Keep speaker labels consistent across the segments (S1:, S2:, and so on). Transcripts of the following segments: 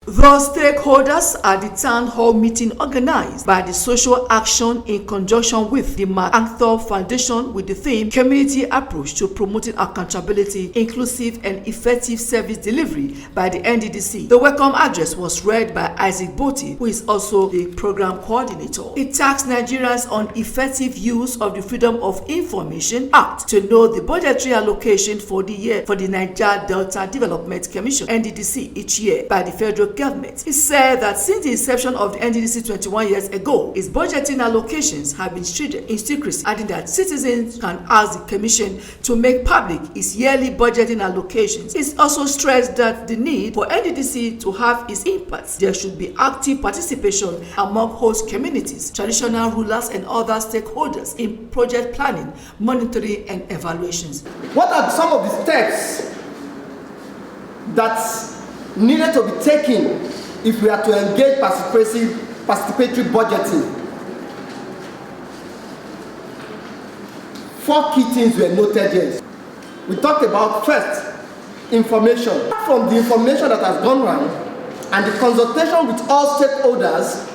S1: The stakeholders at the town hall meeting organized by the Social Action in conjunction with the MacArthur Foundation with the theme Community Approach to Promoting Accountability, Inclusive and Effective Service Delivery by the NDDC. The welcome address was read by Isaac Botti, who is also the program coordinator. It tasked Nigerians on effective use of the Freedom of Information Act to know the budgetary allocation for the year for the Niger Delta Development Commission (NDDC) each year by the federal government. He said that since the inception of the NDDC 21 years ago, its budgeting allocations have been treated in secrecy, adding that citizens can ask the Commission to make public its yearly budgeting allocations. He also stressed that the need for NDDC to have its impact. There should be active participation among host communities, traditional rulers and other stakeholders in project planning, monitoring and evaluations.
S2: What are some of the steps that needed to be taken if we are to engage participatory budgeting? 4 key things were noted here. We talked about first, information. From the information that has gone around and the consultation with all stakeholders,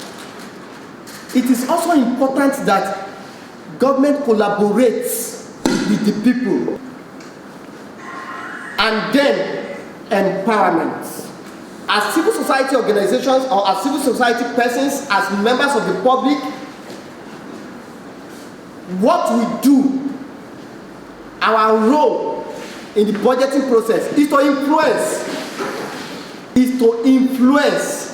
S2: it is also important that government collaborates with the people. And then empowerment. As civil society organizations or as civil society persons, as members of the public, what we do, our role in the budgeting process is to influence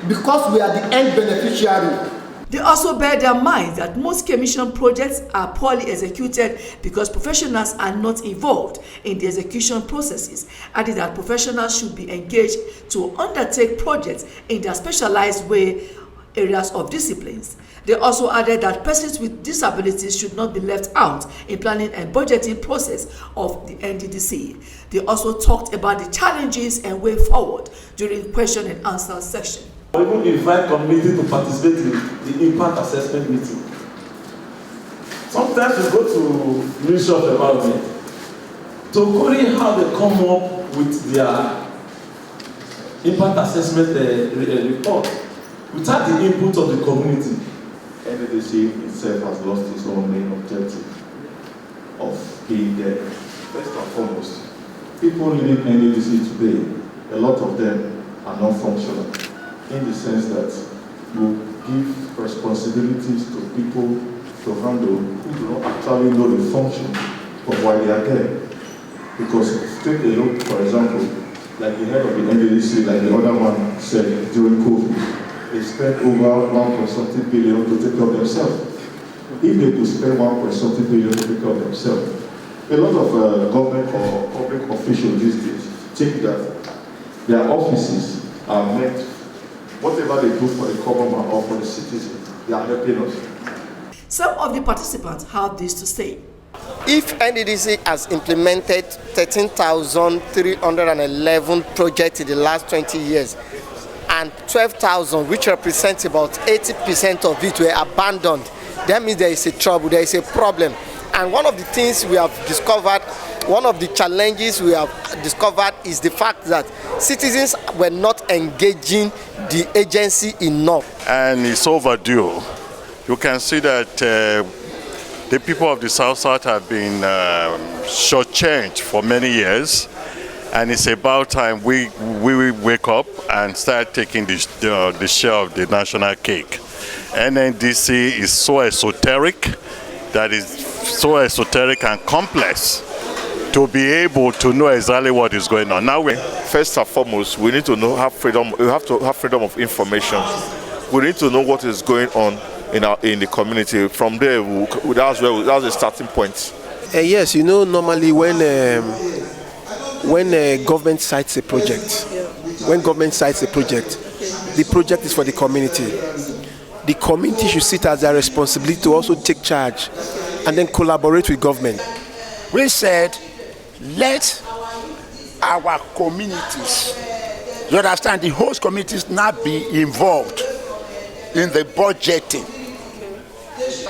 S2: because we are the end beneficiary.
S1: They also bear their mind that most commission projects are poorly executed because professionals are not involved in the execution processes, adding that professionals should be engaged to undertake projects in their specialized way areas of disciplines. They also added that persons with disabilities should not be left out in planning and budgeting process of the NDDC. They also talked about the challenges and way forward during question and answer section.
S3: We even invite community to participate in the impact assessment meeting. Sometimes we go to Ministry of Environment to query how they come up with their impact assessment report without the input of the community.
S4: NDDC itself has lost its own main objective of being there. First and foremost, people living in NDDC today, a lot of them are not functional, in the sense that you give responsibilities to people to handle who do not actually know the function of why they are there. Because take a look, for example, like the head of the NDDC, like the other one said during COVID, they spent over 1.something billion to take care of themselves. If they could spend 1.something billion to take care of themselves, a lot of government or public officials these days think that their offices are meant, whatever they do for the government or for the citizens, they are helping us.
S1: Some of the participants have this to say.
S2: If NDDC has implemented 13,311 projects in the last 20 years, and 12,000, which represents about 80% of it, were abandoned, that means there is a trouble, there is a problem. And one of the things we have discovered, one of the challenges we have discovered is the fact that citizens were not engaging the agency enough.
S5: And it's overdue. You can see that the people of the South have been shortchanged for many years. And it's about time we wake up and start taking the share of the national cake. NDDC is so esoteric, and complex to be able to know exactly what is going on. Now,
S4: first and foremost, we need to have freedom. We have to have freedom of information. We need to know what is going on in the community. From there, that's the starting point.
S6: Yes, normally when government cites a project, the project is for the community. The community should sit as their responsibility to also take charge and then collaborate with government.
S7: We said, let our communities, you understand, the host communities not be involved in the budgeting.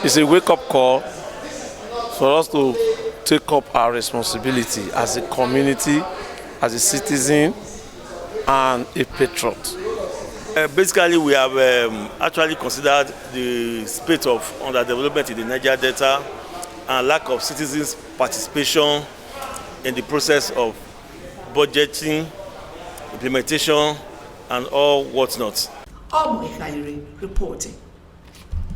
S8: It's a wake-up call for us to take up our responsibility as a community, as a citizen, and a patriot.
S9: Basically, we have actually considered the state of underdevelopment in the Niger Delta and lack of citizens' participation in the process of budgeting, implementation, and all whatnot.
S1: Omo Ikaire reporting.